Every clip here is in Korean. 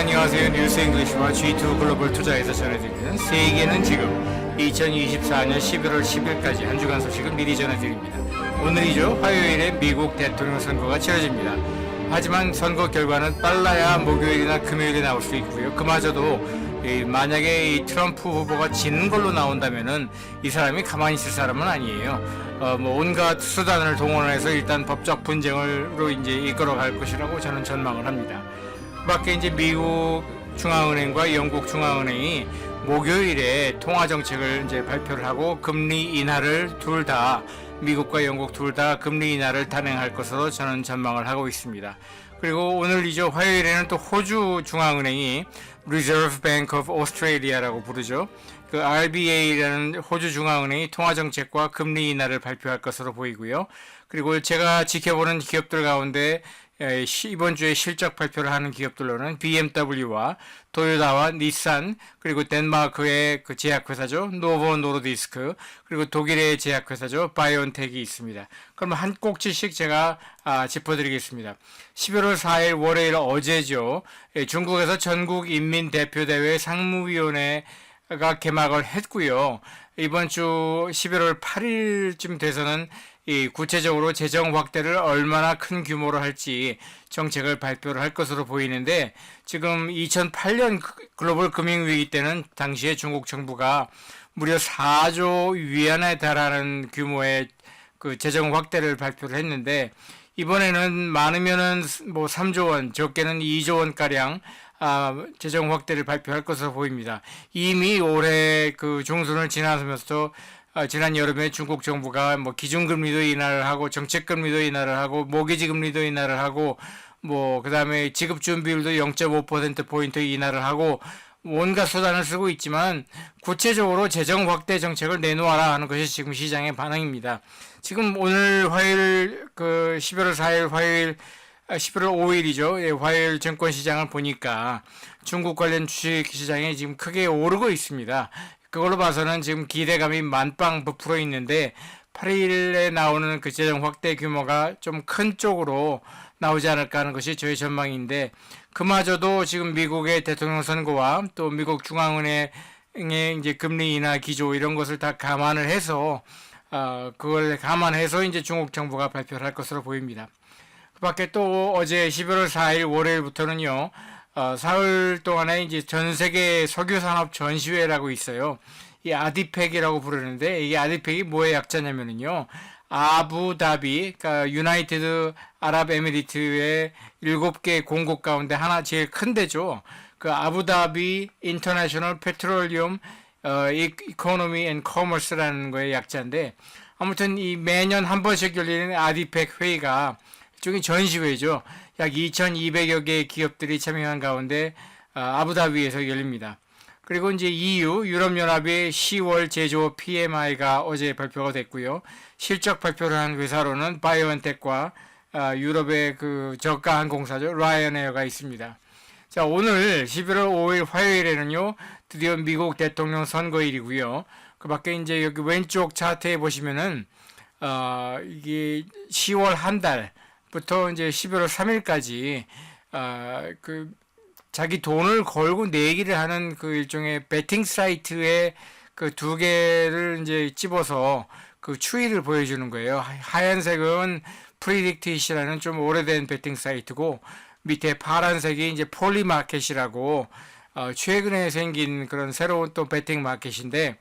안녕하세요. 뉴스 잉글리시와 G2 글로벌 투자에서 전해드리는 세계는 지금 2024년 11월 10일까지 한 주간 소식을 미리 전해드립니다. 오늘이죠. 화요일에 미국 대통령 선거가 치러집니다. 하지만 선거 결과는 빨라야 목요일이나 금요일에 나올 수 있고요. 그마저도 만약에 이 트럼프 후보가 지는 걸로 나온다면은 이 사람이 가만히 있을 사람은 아니에요. 온갖 수단을 동원해서 일단 법적 분쟁으로 이제 이끌어갈 것이라고 저는 전망을 합니다. 그 밖에 이제 미국 중앙은행과 영국 중앙은행이 목요일에 통화 정책을 이제 발표를 하고 금리 인하를 미국과 영국 둘 다 금리 인하를 단행할 것으로 저는 전망을 하고 있습니다. 그리고 오늘이죠. 화요일에는 또 호주 중앙은행이 Reserve Bank of Australia라고 부르죠. 그 RBA라는 호주 중앙은행이 통화 정책과 금리 인하를 발표할 것으로 보이고요. 그리고 제가 지켜보는 기업들 가운데 이번 주에 실적 발표를 하는 기업들로는 BMW와 토요타와 닛산, 그리고 덴마크의 그 제약회사죠. 노보 노르디스크, 그리고 독일의 제약회사죠. 바이온텍이 있습니다. 그럼 한 꼭지씩 제가 짚어드리겠습니다. 11월 4일 월요일 어제죠. 중국에서 전국인민대표대회 상무위원회가 개막을 했고요. 이번 주 11월 8일쯤 돼서는 구체적으로 재정 확대를 얼마나 큰 규모로 할지 정책을 발표를 할 것으로 보이는데, 지금 2008년 글로벌 금융위기 때는 당시에 중국 정부가 무려 4조 위안에 달하는 규모의 그 재정 확대를 발표를 했는데, 이번에는 많으면은 3조 원, 적게는 2조 원가량 재정 확대를 발표할 것으로 보입니다. 이미 올해 그 중순을 지나면서도 지난 여름에 중국 정부가 기준금리도 인하를 하고 정책금리도 인하를 하고 모기지금리도 인하를 하고 그 다음에 지급준비율도 0.5%포인트 인하를 하고 온갖 수단을 쓰고 있지만 구체적으로 재정 확대 정책을 내놓아라 하는 것이 지금 시장의 반응입니다. 지금 오늘 화요일 11월 4일 화요일 11월 5일이죠. 화요일 증권시장을 보니까 중국 관련 주식시장이 지금 크게 오르고 있습니다. 그걸로 봐서는 지금 기대감이 만빵 부풀어 있는데 8일에 나오는 그 재정 확대 규모가 좀 큰 쪽으로 나오지 않을까 하는 것이 저의 전망인데, 그마저도 지금 미국의 대통령 선거와 또 미국 중앙은행의 이제 금리 인하 기조 이런 것을 다 감안을 해서 그걸 감안해서 이제 중국 정부가 발표를 할 것으로 보입니다. 그 밖에 또 어제 11월 4일 월요일부터는요. 사흘 동안에 이제 전 세계 석유산업 전시회라고 있어요. 이 아디펙이라고 부르는데, 이게 아디펙이 뭐의 약자냐면요. 아부다비, 그러니까 유나이티드 아랍에미리트의 7개 공국 가운데 하나 제일 큰 데죠. 그 아부다비 인터내셔널 페트롤리움 이코노미 앤 커머스라는 거의 약자인데, 아무튼 이 매년 한 번씩 열리는 아디펙 회의가 일종의 전시회죠. 약 2,200여 개의 기업들이 참여한 가운데 아부다비에서 열립니다. 그리고 이제 EU, 유럽연합의 10월 제조업 PMI가 어제 발표가 됐고요. 실적 발표를 한 회사로는 바이오엔텍과 유럽의 그 저가 항공사죠. 라이언에어가 있습니다. 자, 오늘 11월 5일 화요일에는요, 드디어 미국 대통령 선거일이고요. 그 밖에 이제 여기 왼쪽 차트에 보시면은, 이게 10월 한 달부터 이제 11월 3일까지, 자기 돈을 걸고 내기를 하는 그 일종의 베팅 사이트에 그 2개를 이제 집어서 그 추이를 보여주는 거예요. 하얀색은 프리딕티시라는 좀 오래된 베팅 사이트고, 밑에 파란색이 이제 폴리마켓이라고 최근에 생긴 그런 새로운 또 베팅 마켓인데,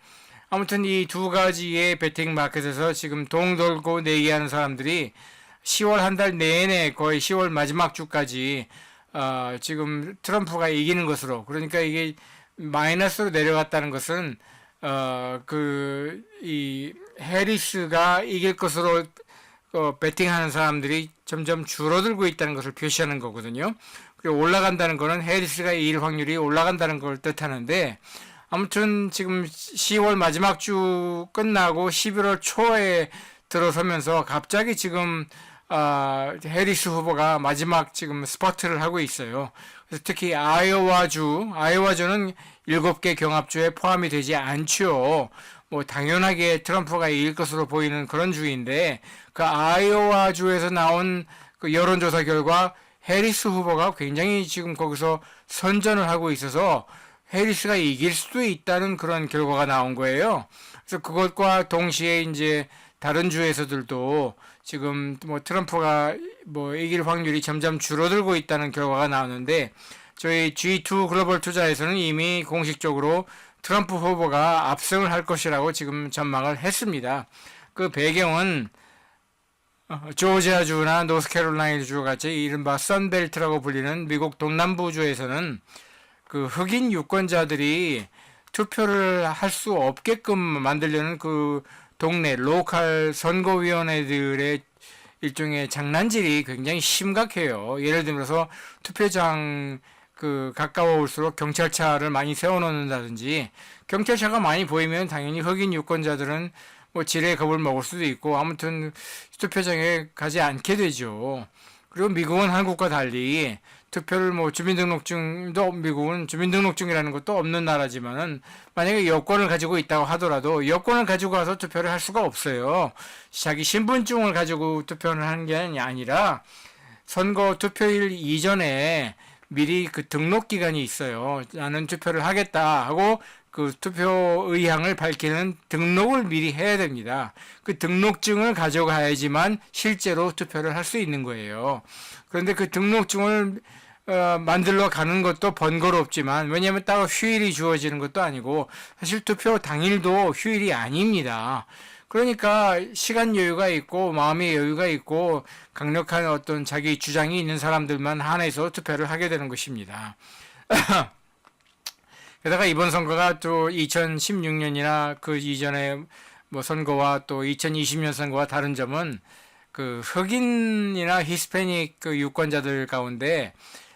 아무튼 이 2가지의 베팅 마켓에서 지금 돈 걸고 내기하는 사람들이 10월 한 달 내내 거의 10월 마지막 주까지 지금 트럼프가 이기는 것으로, 그러니까 이게 마이너스로 내려갔다는 것은 이 해리스가 이길 것으로 베팅하는 사람들이 점점 줄어들고 있다는 것을 표시하는 거거든요. 그리고 올라간다는 것은 해리스가 이길 확률이 올라간다는 걸 뜻하는데, 아무튼 지금 10월 마지막 주 끝나고 11월 초에 들어서면서 갑자기 지금 해리스 후보가 마지막 지금 스퍼트를 하고 있어요. 그래서 특히 아이오와주는 7개 경합주에 포함이 되지 않죠. 당연하게 트럼프가 이길 것으로 보이는 그런 주인데, 그 아이오와주에서 나온 그 여론조사 결과 해리스 후보가 굉장히 지금 거기서 선전을 하고 있어서 해리스가 이길 수도 있다는 그런 결과가 나온 거예요. 그래서 그것과 동시에 이제 다른 주에서들도 지금 뭐 트럼프가 뭐 이길 확률이 점점 줄어들고 있다는 결과가 나오는데 저희 G2 글로벌 투자에서는 이미 공식적으로 트럼프 후보가 압승을 할 것이라고 지금 전망을 했습니다. 그 배경은 조지아주나 노스캐롤라이나주 같이 이른바 선벨트라고 불리는 미국 동남부주에서는 그 흑인 유권자들이 투표를 할 수 없게끔 만들려는 그 동네 로컬 선거위원회들의 일종의 장난질이 굉장히 심각해요. 예를 들어서 투표장 그 가까워 올수록 경찰차를 많이 세워놓는다든지, 경찰차가 많이 보이면 당연히 흑인 유권자들은 뭐 지레 겁을 먹을 수도 있고 아무튼 투표장에 가지 않게 되죠. 그리고 미국은 한국과 달리 투표를 뭐 주민등록증도, 미국은 주민등록증이라는 것도 없는 나라지만은 만약에 여권을 가지고 있다고 하더라도 여권을 가지고 와서 투표를 할 수가 없어요. 자기 신분증을 가지고 투표를 하는 게 아니라 선거 투표일 이전에 미리 그 등록 기간이 있어요. 나는 투표를 하겠다 하고 그 투표 의향을 밝히는 등록을 미리 해야 됩니다. 그 등록증을 가져가야지만 실제로 투표를 할 수 있는 거예요. 그런데 그 등록증을 만들러 가는 것도 번거롭지만, 왜냐하면 따로 휴일이 주어지는 것도 아니고 사실 투표 당일도 휴일이 아닙니다. 그러니까 시간 여유가 있고 마음의 여유가 있고 강력한 어떤 자기 주장이 있는 사람들만 한해서 투표를 하게 되는 것입니다. 게다가 이번 선거가 또 2016년이나 그 이전의 뭐 선거와 또 2020년 선거와 다른 점은 그 흑인이나 히스패닉 그 유권자들 가운데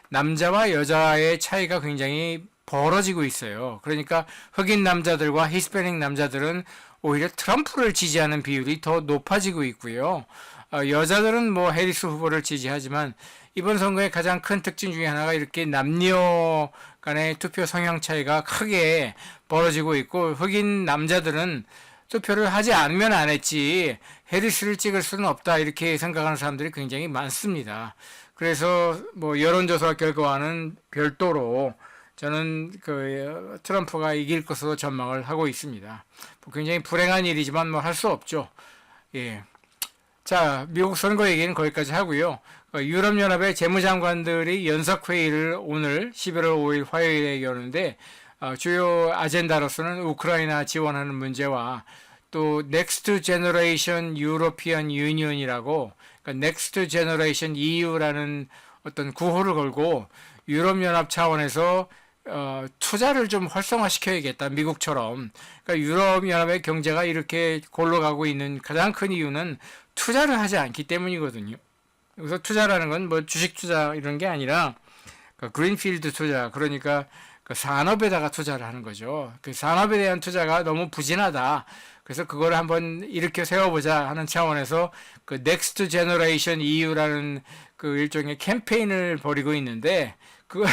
남자와 여자의 차이가 굉장히 벌어지고 있어요. 그러니까 흑인 남자들과 히스패닉 남자들은 오히려 트럼프를 지지하는 비율이 더 높아지고 있고요. 여자들은 뭐 해리스 후보를 지지하지만 이번 선거의 가장 큰 특징 중에 하나가 이렇게 남녀 간의 투표 성향 차이가 크게 벌어지고 있고, 흑인 남자들은 투표를 하지 않으면 안 했지 해리스를 찍을 수는 없다 이렇게 생각하는 사람들이 굉장히 많습니다. 그래서 뭐 여론조사 결과와는 별도로 저는 그 트럼프가 이길 것으로 전망을 하고 있습니다. 굉장히 불행한 일이지만 뭐 할 수 없죠. 예. 자, 미국 선거 얘기는 거기까지 하고요. 유럽연합의 재무장관들이 연석회의를 오늘 11월 5일 화요일에 여는데 주요 아젠다로서는 우크라이나 지원하는 문제와 또 Next Generation European Union이라고, 그러니까 Next Generation EU라는 어떤 구호를 걸고 유럽연합 차원에서 투자를 좀 활성화시켜야겠다, 미국처럼. 그러니까 유럽연합의 경제가 이렇게 골로 가고 있는 가장 큰 이유는 투자를 하지 않기 때문이거든요. 여기서 투자라는 건 뭐 주식 투자 이런 게 아니라 그린필드 투자, 그러니까 그 산업에다가 투자를 하는 거죠. 그 산업에 대한 투자가 너무 부진하다. 그래서 그걸 한번 일으켜 세워보자 하는 차원에서 그 Next Generation EU라는 그 일종의 캠페인을 벌이고 있는데, 그거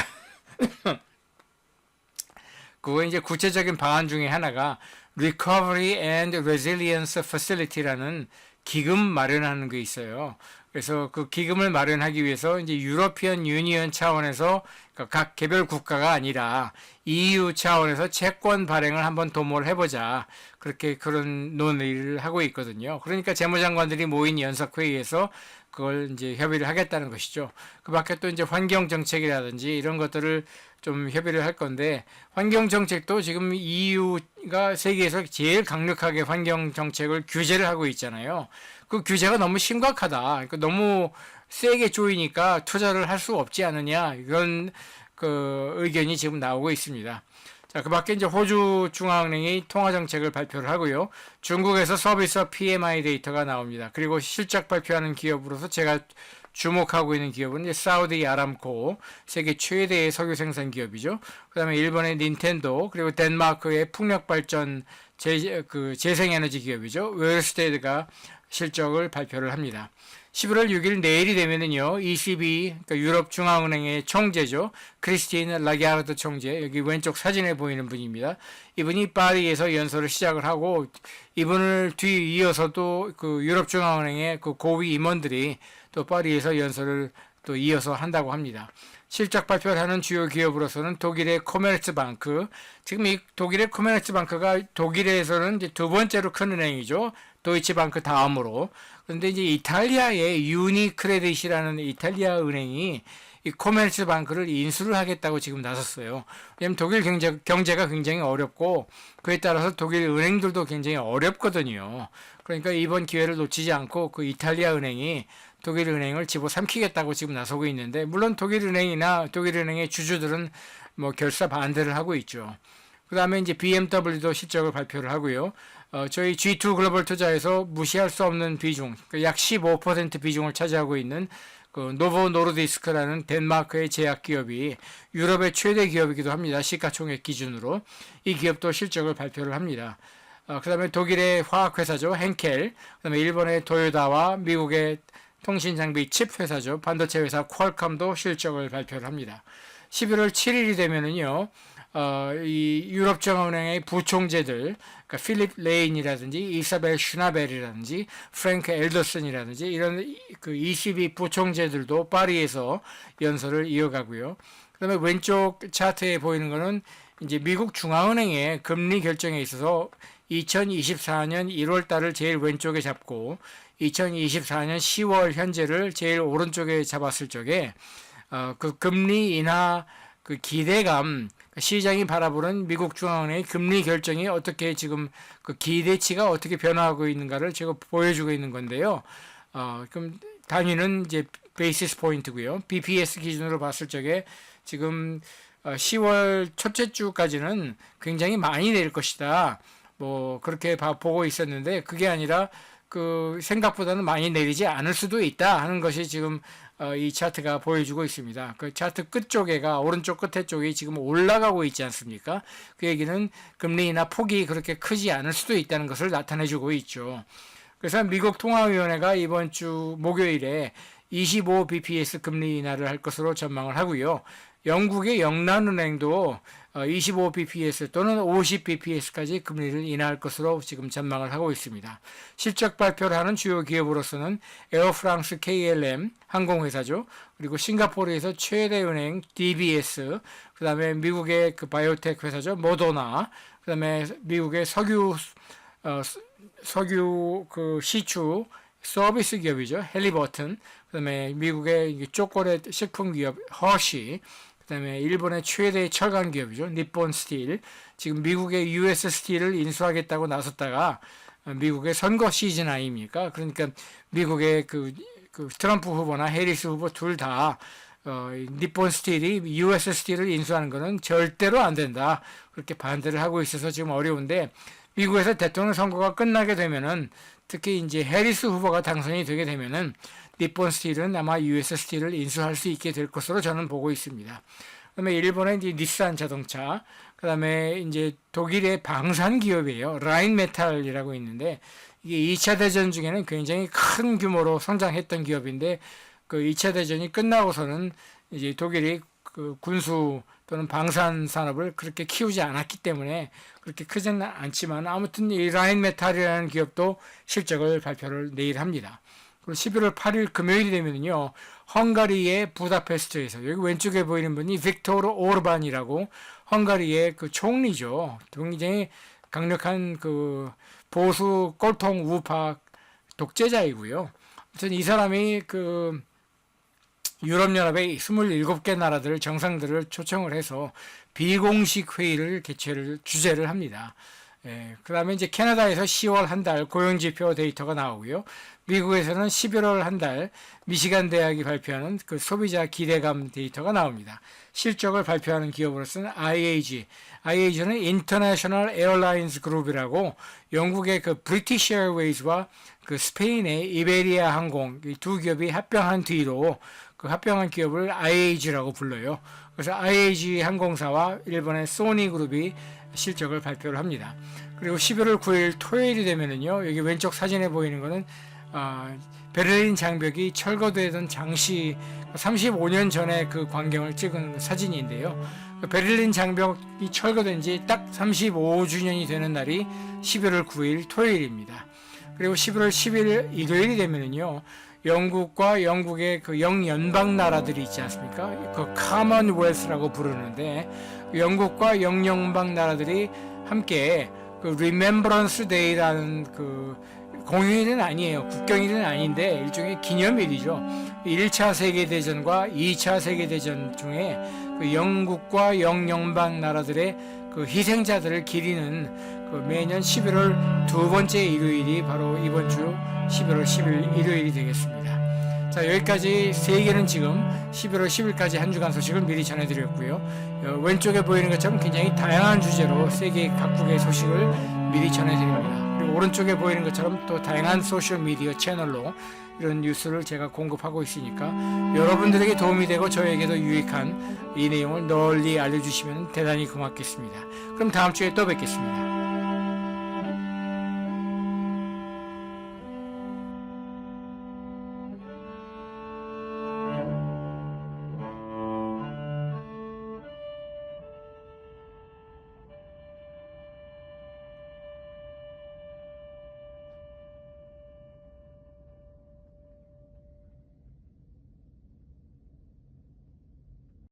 이제 구체적인 방안 중에 하나가 Recovery and Resilience Facility라는 기금 마련하는 게 있어요. 그래서 그 기금을 마련하기 위해서 이제 유러피언 유니언 차원에서, 그러니까 각 개별 국가가 아니라 EU 차원에서 채권 발행을 한번 도모를 해보자, 그렇게 그런 논의를 하고 있거든요. 그러니까 재무장관들이 모인 연석회의에서 그걸 이제 협의를 하겠다는 것이죠. 그 밖에 또 이제 환경 정책이라든지 이런 것들을 좀 협의를 할 건데, 환경 정책도 지금 EU가 세계에서 제일 강력하게 환경 정책을 규제를 하고 있잖아요. 그 규제가 너무 심각하다. 그러니까 너무 세게 조이니까 투자를 할 수 없지 않느냐, 이런 그 의견이 지금 나오고 있습니다. 자, 그 밖에 이제 호주 중앙은행이 통화정책을 발표를 하고요. 중국에서 서비스 PMI 데이터가 나옵니다. 그리고 실적 발표하는 기업으로서 제가 주목하고 있는 기업은 이제 사우디 아람코, 세계 최대의 석유 생산 기업이죠. 그 다음에 일본의 닌텐도, 그리고 덴마크의 풍력발전 재생에너지 기업이죠. 웨어스테드가 실적을 발표를 합니다. 11월 6일 내일이 되면은요, ECB, 그러니까 유럽 중앙은행의 총재죠. 크리스틴 라가르드 총재, 여기 왼쪽 사진에 보이는 분입니다. 이분이 파리에서 연설을 시작을 하고, 이분을 뒤이어서도 그 유럽 중앙은행의 그 고위 임원들이 또 파리에서 연설을 또 이어서 한다고 합니다. 실적 발표를 하는 주요 기업으로서는 독일의 코메르츠방크, 지금 이 독일의 코메르츠방크가 독일에서는 이제 두 번째로 큰 은행이죠. 도이치방크 다음으로. 그런데 이제 이탈리아의 유니크레딧이라는 이탈리아 은행이 이 코메르츠방크를 인수를 하겠다고 지금 나섰어요. 왜냐하면 독일 경제가 굉장히 어렵고 그에 따라서 독일 은행들도 굉장히 어렵거든요. 그러니까 이번 기회를 놓치지 않고 그 이탈리아 은행이 독일 은행을 집어삼키겠다고 지금 나서고 있는데, 물론 독일 은행이나 독일 은행의 주주들은 뭐 결사 반대를 하고 있죠. 그 다음에 이제 BMW도 실적을 발표를 하고요. 저희 G2 글로벌 투자에서 무시할 수 없는 비중, 약 15% 비중을 차지하고 있는 그 노보 노르디스크라는 덴마크의 제약 기업이 유럽의 최대 기업이기도 합니다. 시가총액 기준으로. 이 기업도 실적을 발표를 합니다. 그 다음에 독일의 화학회사죠. henkel, 그 다음에 일본의 도요다와 미국의 통신장비 칩 회사죠. 반도체 회사 퀄컴도 실적을 발표를 합니다. 11월 7일이 되면은요, 이 유럽중앙은행의 부총재들, 그러니까 필립 레인이라든지 이사벨 슈나벨이라든지 프랭크 엘더슨이라든지 이런 그 ECB 부총재들도 파리에서 연설을 이어가고요. 그다음에 왼쪽 차트에 보이는 거는 이제 미국 중앙은행의 금리 결정에 있어서 2024년 1월 달을 제일 왼쪽에 잡고 2024년 10월 현재를 제일 오른쪽에 잡았을 적에 그 금리 인하 그 기대감, 시장이 바라보는 미국 중앙은행의 금리 결정이 어떻게 지금 그 기대치가 어떻게 변화하고 있는가를 제가 보여주고 있는 건데요. 그럼 단위는 이제 베이시스 포인트고요. BPS 기준으로 봤을 적에 지금 10월 첫째 주까지는 굉장히 많이 내릴 것이다. 뭐 그렇게 보고 있었는데 그게 아니라 그 생각보다는 많이 내리지 않을 수도 있다 하는 것이 지금 이 차트가 보여주고 있습니다. 그 차트 끝쪽에가 오른쪽 끝에 쪽이 지금 올라가고 있지 않습니까? 그 얘기는 금리 인하 폭이 그렇게 크지 않을 수도 있다는 것을 나타내주고 있죠. 그래서 미국 통화위원회가 이번 주 목요일에 25 bps 금리 인하를 할 것으로 전망을 하고요. 영국의 영란은행도 25 bps 또는 50 bps까지 금리를 인하할 것으로 지금 전망을 하고 있습니다. 실적 발표를 하는 주요 기업으로서는 에어프랑스 KLM 항공회사죠. 그리고 싱가포르에서 최대 은행 DBS, 그 다음에 미국의 그 바이오텍 회사죠. 모더나, 그 다음에 미국의 석유 그 시추 서비스 기업이죠. 헬리버튼, 그 다음에 미국의 초콜릿 식품 기업 허쉬, 그 다음에 일본의 최대 철강 기업이죠. 니폰 스틸. 지금 미국의 US 스틸을 인수하겠다고 나섰다가 미국의 선거 시즌 아닙니까? 그러니까 미국의 그 트럼프 후보나 해리스 후보 둘 다 니폰 스틸이 US 스틸을 인수하는 것은 절대로 안 된다. 그렇게 반대를 하고 있어서 지금 어려운데, 미국에서 대통령 선거가 끝나게 되면은 특히 이제 해리스 후보가 당선이 되게 되면은 니폰 스틸은 아마 US 스틸을 인수할 수 있게 될 것으로 저는 보고 있습니다. 그다음에 일본의 이제 닛산 자동차, 그다음에 이제 독일의 방산 기업이에요. 라인메탈이라고 있는데 이게 2차 대전 중에는 굉장히 큰 규모로 성장했던 기업인데 그 2차 대전이 끝나고서는 이제 독일이 그 군수 또는 방산 산업을 그렇게 키우지 않았기 때문에 그렇게 크지는 않지만 아무튼 이 라인메탈이라는 기업도 실적을 발표를 내일 합니다. 그리고 11월 8일 금요일이 되면요, 헝가리의 부다페스트에서, 여기 왼쪽에 보이는 분이 빅토르 오르반이라고 헝가리의 그 총리죠. 굉장히 강력한 그 보수 꼴통 우파 독재자이고요. 아무튼 이 사람이 그 유럽연합의 27개 나라들 정상들을 초청을 해서 비공식 회의를 주재를 합니다. 그 다음에 이제 캐나다에서 10월 한 달 고용지표 데이터가 나오고요. 미국에서는 11월 한 달 미시간 대학이 발표하는 그 소비자 기대감 데이터가 나옵니다. 실적을 발표하는 기업으로서는 IAG는 International Airlines Group이라고 영국의 그 브리티시 에어웨이즈와 그 스페인의 이베리아 항공, 이 두 기업이 합병한 뒤로 그 합병한 기업을 IAG라고 불러요. 그래서 IAG 항공사와 일본의 소니그룹이 실적을 발표를 합니다. 그리고 11월 9일 토요일이 되면은요, 여기 왼쪽 사진에 보이는 거는 베를린 장벽이 철거되던 당시 35년 전에 그 광경을 찍은 사진인데요. 베를린 장벽이 철거된 지 딱 35주년이 되는 날이 11월 9일 토요일입니다. 그리고 11월 10일 일요일이 되면은요, 영국과 영국의 그 영연방 나라들이 있지 않습니까? 그 Commonwealth라고 부르는데 영국과 영연방 나라들이 함께 그 Remembrance Day라는 그 공휴일은 아니에요. 국경일은 아닌데 일종의 기념일이죠. 1차 세계대전과 2차 세계대전 중에 그 영국과 영연방 나라들의 그 희생자들을 기리는 그 매년 11월 두 번째 일요일이 바로 이번 주 11월 10일 일요일이 되겠습니다. 자, 여기까지 세계는 지금 11월 10일까지 한 주간 소식을 미리 전해드렸고요. 왼쪽에 보이는 것처럼 굉장히 다양한 주제로 세계 각국의 소식을 미리 전해드립니다. 그리고 오른쪽에 보이는 것처럼 또 다양한 소셜미디어 채널로 이런 뉴스를 제가 공급하고 있으니까 여러분들에게 도움이 되고 저에게도 유익한 이 내용을 널리 알려주시면 대단히 고맙겠습니다. 그럼 다음 주에 또 뵙겠습니다.